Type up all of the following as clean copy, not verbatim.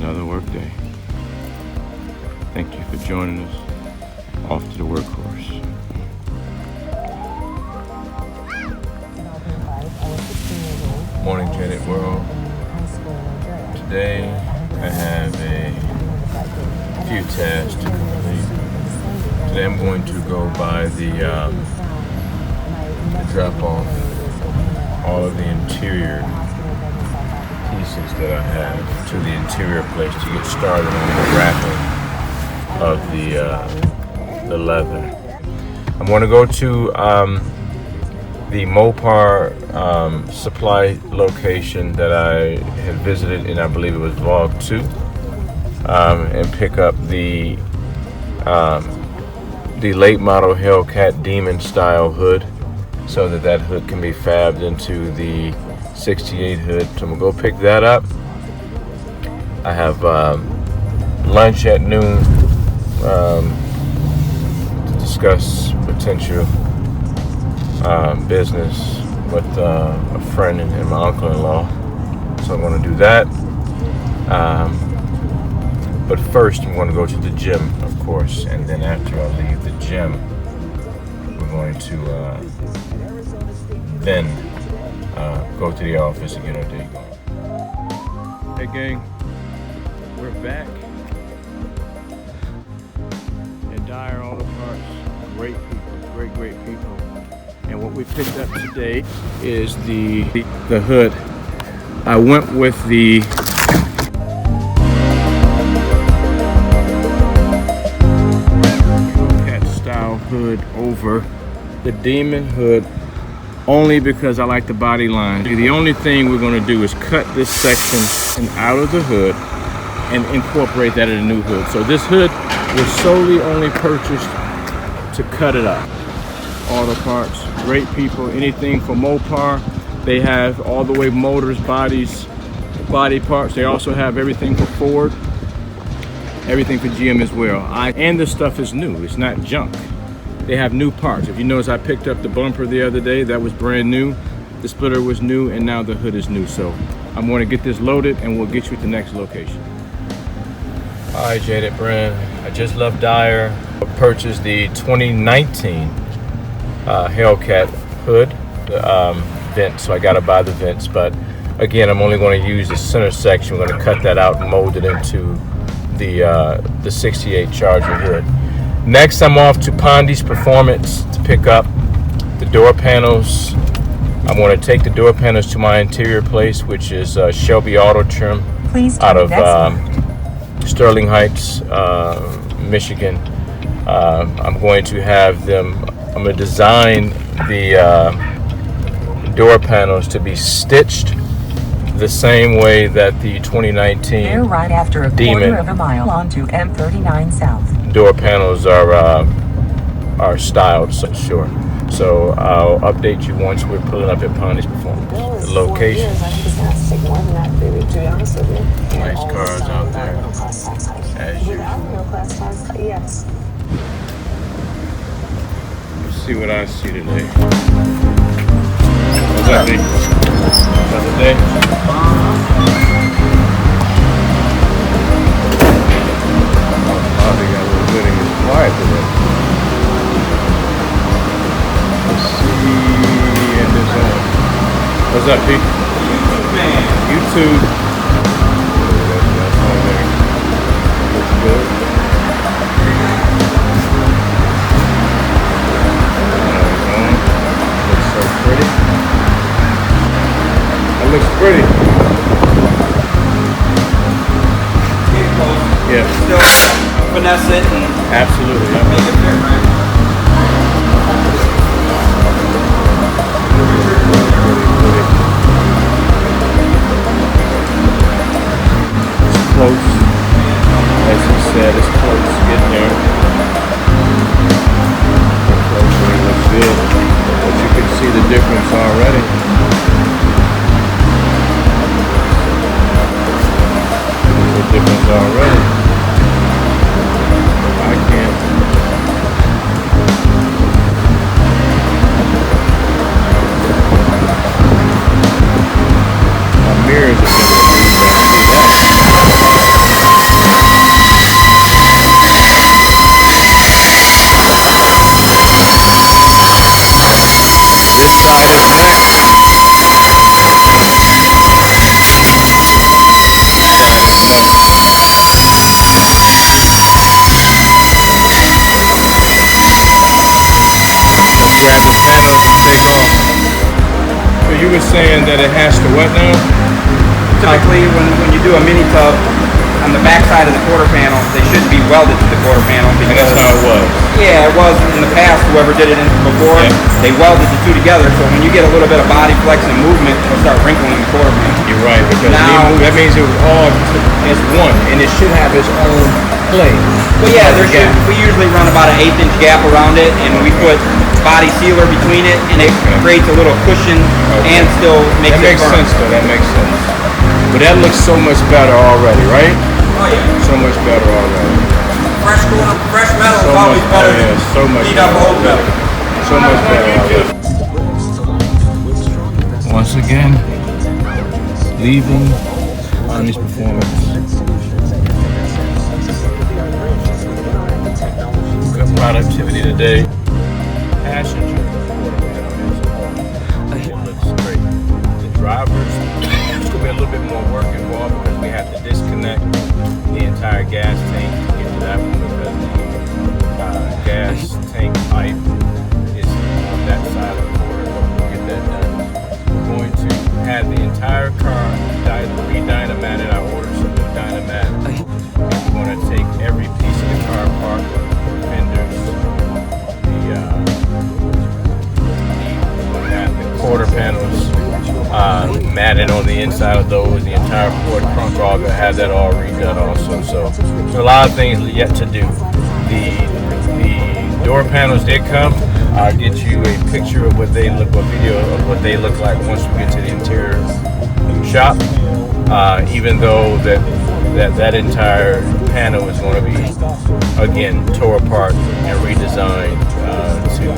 another work day. Thank you for joining us. Off to the workhorse. Morning, Janet World. Today I have a few tasks to complete. Today I'm going to go by the drop off all of the interior pieces that I have to the interior place to get started on the wrapping of the leather. I'm going to go to the Mopar supply location that I had visited in, I believe it was vlog 2, and pick up the late model Hellcat Demon style hood, so that hood can be fabbed into the 68 hood. So I'm gonna go pick that up. I have lunch at noon to discuss potential business with a friend and my uncle-in-law. So I'm gonna do that. But first I'm gonna go to the gym, of course, and then after I leave the gym, we're going to then go to the office and get our day going. Hey gang, we're back at Dyer Auto Parts. Great people, great people. And what we picked up today is the hood. I went with the Hellcat style hood over the Demon hood, only because I like the body line. The only thing we're going to do is cut this section out of the hood and incorporate that in a new hood. So this hood was solely only purchased to cut it up. Auto Parts, great people. Anything for Mopar, they have all the way motors, bodies, body parts. They also have everything for Ford, everything for GM as well. And this stuff is new, it's not junk. They have new parts. If you notice, I picked up the bumper the other day. That was brand new. The splitter was new, and now the hood is new. So I'm going to get this loaded, and we'll get you at the next location. All right, Jaded Brand. I just left Dyer. I purchased the 2019 Hellcat hood, the vent. So I got to buy the vents. But again, I'm only going to use the center section. We're going to cut that out and mold it into the 68 Charger hood. Next, I'm off to Pondy's Performance to pick up the door panels. I'm going to take the door panels to my interior place, which is Shelby Auto Trim out of Sterling Heights, Michigan. I'm going to have them, I'm going to design the door panels to be stitched the same way that the 2019 right after a Demon quarter of a mile onto M39 South. Door panels are styled, so sure. So I'll update you once we're pulling up at Pondy's Performance. The location. Nice cars out there, as usual. Yes. Let's see what I see today. What's up, Lee? Another day? They got a little bit of quiet today. Let's see, and this on. What's up, Pete? YouTube man. YouTube. That's on there. Looks good. Looks so pretty. That looks pretty. Get close. Yeah. Still finesse it and Absolutely. make it fit right. It's close. As he said, it's close. Getting there. Close, it looks good. But you can see the difference already. The difference already. I can't. My mirrors are different. you were saying that it has to what now? Typically, when you do a mini tub, on the back side of the quarter panel, they should be welded to the quarter panel. And that's how it was. Yeah, it was in the past. Whoever did it before, Yeah. they welded the two together. So when you get a little bit of body flex and movement, it'll start wrinkling the quarter panel. You're right, because Now- that means it was all as one, and it should have its own plane. But yeah, Yeah. we usually run about an 1/8 inch gap around it, and we put body sealer between it, and it creates a little cushion and still makes That it makes firm. sense, though. That makes sense. But that looks so much better already, right? Oh yeah, So much better already. fresh metal So is always much, better oh, yeah, than so much beat up better old metal. already. So much better already. Once again, leaving Army's performance. Good productivity today. Passenger quarter panel is on. It looks great. The drivers, it's going to be a little bit more work involved because we have to disconnect the entire gas tank to get to that one because the gas tank pipe is on that side of the quarter. But we'll get that done. We're going to have the entire car re-dynamatted. I ordered some new dynamat. And we're going to take every piece of the car apart, fenders, we're going to have the quarter panels matted on the inside of those, the entire port trunk, all going to have that all redone also. So a lot of things yet to do. The door panels did come. I'll get you a picture of what they look, a video of what they look like once we get to the interior shop. Even though that entire panel is going to be again tore apart and redesigned to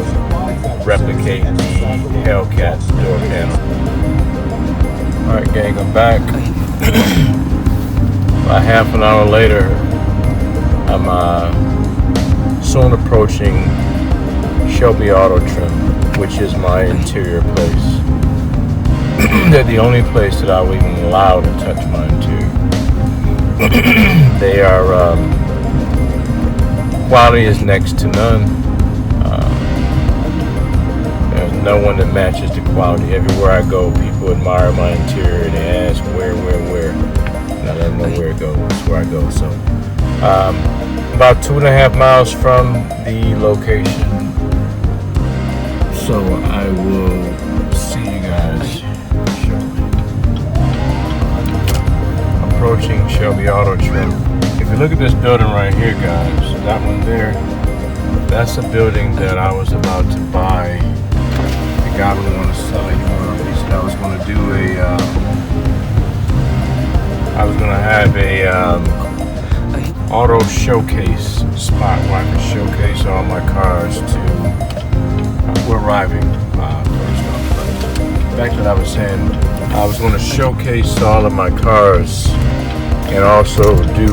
replicate the Hellcat door panel. All right, gang, I'm back. About half an hour later, I'm soon approaching Shelby Auto Trim, which is my interior place. They're the only place that I will even allow to touch my interior. They are quality is next to none. There's no one that matches the quality. Everywhere I go, people admire my interior. They ask where, and I let them know where it goes, where I go. So, about 2.5 miles from the location. So I will see you guys shortly. Approaching Shelby Auto Trim. If you look at this building right here, guys, that one there, that's a building that I was about to buy. The guy would want to sell it. He said I was going to do I was going to have a auto showcase spot where I could showcase all my cars to we're arriving first off. But back to what I was saying, I was going to showcase all of my cars and also do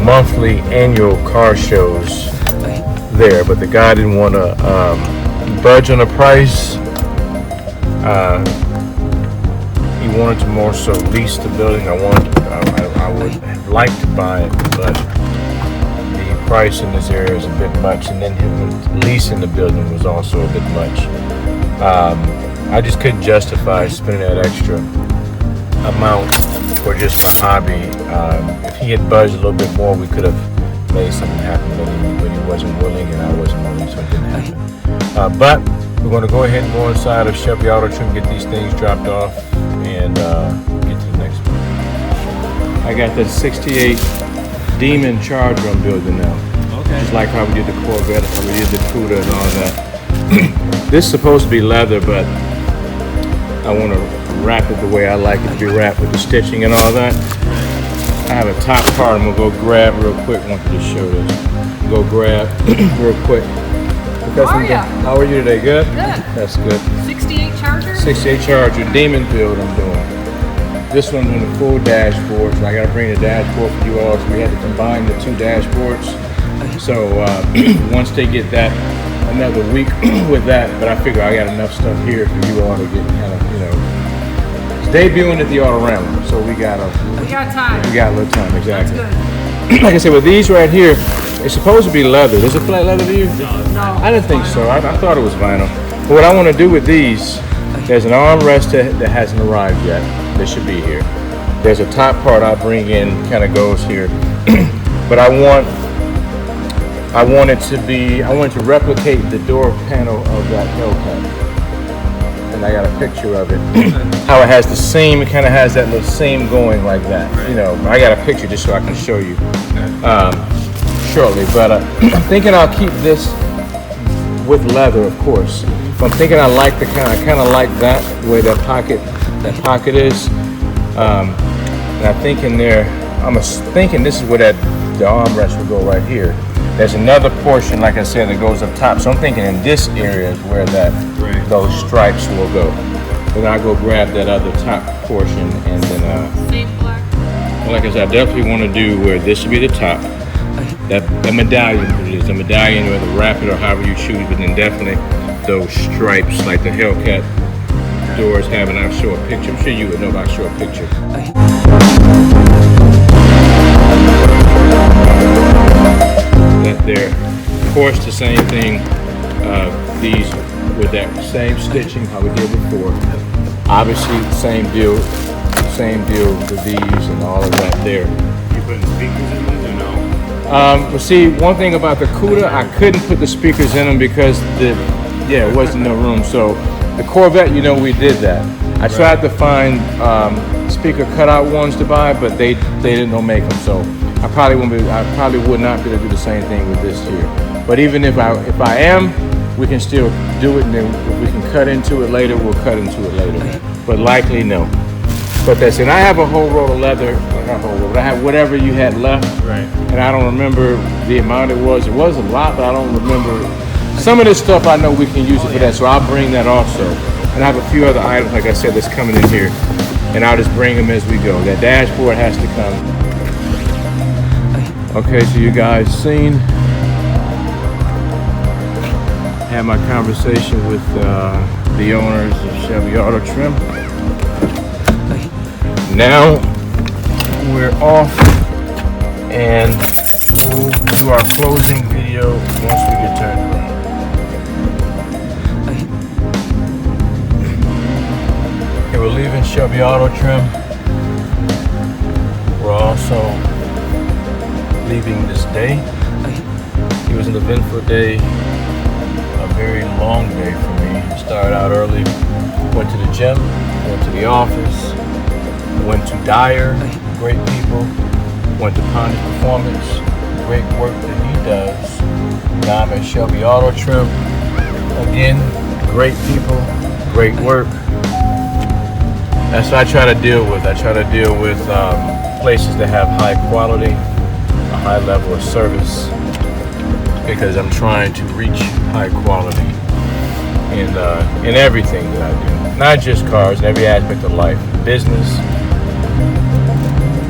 monthly annual car shows there, but the guy didn't want to budge on the price. He wanted to more so lease the building. I would have liked to buy it, but the price in this area is a bit much, and then him leasing the building was also a bit much. I just couldn't justify spending that extra amount for just a hobby. If he had budged a little bit more, we could have made something happen, but he wasn't willing, and I wasn't willing, so it didn't happen. But we're going to go ahead and go inside of Shelby Auto Trim, get these things dropped off, and get to the next one. I got that 68 Demon Charger I'm building now. Okay. Just like how we did the Corvette, how we did the Cuda and all that. This is supposed to be leather, but I want to wrap it the way I like it to be wrapped with the stitching and all that. I have a top part I'm going to go grab real quick. I want to just show this. Go grab real quick. How are you today? Good? Good. That's good. 68 Charger? 68 Charger, Demon build I'm doing. This one's on the full dashboard, so I got to bring the dashboard for you all. So we had to combine the two dashboards. So once they get that, another week with that, but I figure I got enough stuff here for you all to get kind of, it's debuting at the Auto Ramble, so we got We got time. a little time, exactly. That's good. Like I said, with these right here, It's supposed to be leather. Is it flat leather to you? No. I didn't think so. I thought it was vinyl. But what I want to do with these, there's an armrest that hasn't arrived yet. That should be here. There's a top part I bring in, kind of goes here. But I want it to replicate the door panel of that Hellcat. And I got a picture of it. How it has the same, it kind of has that little same going like that. You know, I got a picture just so I can show you shortly. But I'm thinking I'll keep this with leather, of course. But I'm thinking I kind of like that, the way that pocket is. And I'm thinking this is where the armrest will go right here. There's another portion, like I said, that goes up top. So I'm thinking in this area is where those stripes will go. Then I'll go grab that other top portion and then, like I said, I definitely want to do where this should be the top. That medallion, the medallion or the wrap-it or however you choose, but then definitely those stripes like the Hellcat doors have, and I'll show a picture. I'm sure you would know if I show a picture. That there, of course, the same thing. These with that same stitching how we did before. Obviously, same deal with these and all of that there. You putting speakers in these or no? Well, see, one thing about the Cuda, I couldn't put the speakers in them because it wasn't no room. So the Corvette, you know, we did that. I tried to find speaker cutout ones to buy, but they didn't make them. So I probably would not be able to do the same thing with this here. But even if I am, we can still do it, and then if we can cut into it later, we'll cut into it later. But likely no. But that's it. I have a whole roll of leather, not whole roll, but I have whatever you had left. Right. And I don't remember the amount it was. It was a lot, but I don't remember. Some of this stuff I know we can use it for that, so I'll bring that also. And I have a few other items, like I said, that's coming in here. And I'll just bring them as we go. That dashboard has to come. Okay, so you guys seen. Had my conversation with the owners of Shelby Auto Trim. Now we're off and we'll do our closing video once we get turned around. Okay, we're leaving Shelby Auto Trim. We're also leaving this day. It was an eventful day. A very long day for me. Started out early, went to the gym, went to the office, went to Dyer, great people, went to Pontius Performance, great work that he does. Now I'm at Shelby Auto Trim. Again, great people, great work. That's what I try to deal with. I try to deal with places that have high quality, a high level of service, because I'm trying to reach high quality in everything that I do. Not just cars, in every aspect of life. Business,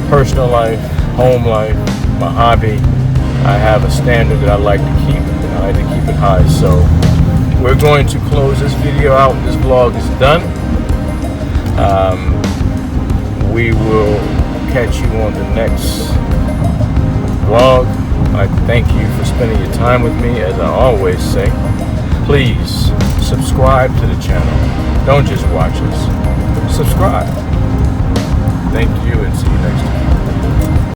personal life, home life, my hobby. I have a standard that I like to keep, and I like to keep it high. So we're going to close this video out. This vlog is done. We will catch you on the next vlog. I thank you for spending your time with me. As I always say, please subscribe to the channel. Don't just watch us. Subscribe. Thank you and see you.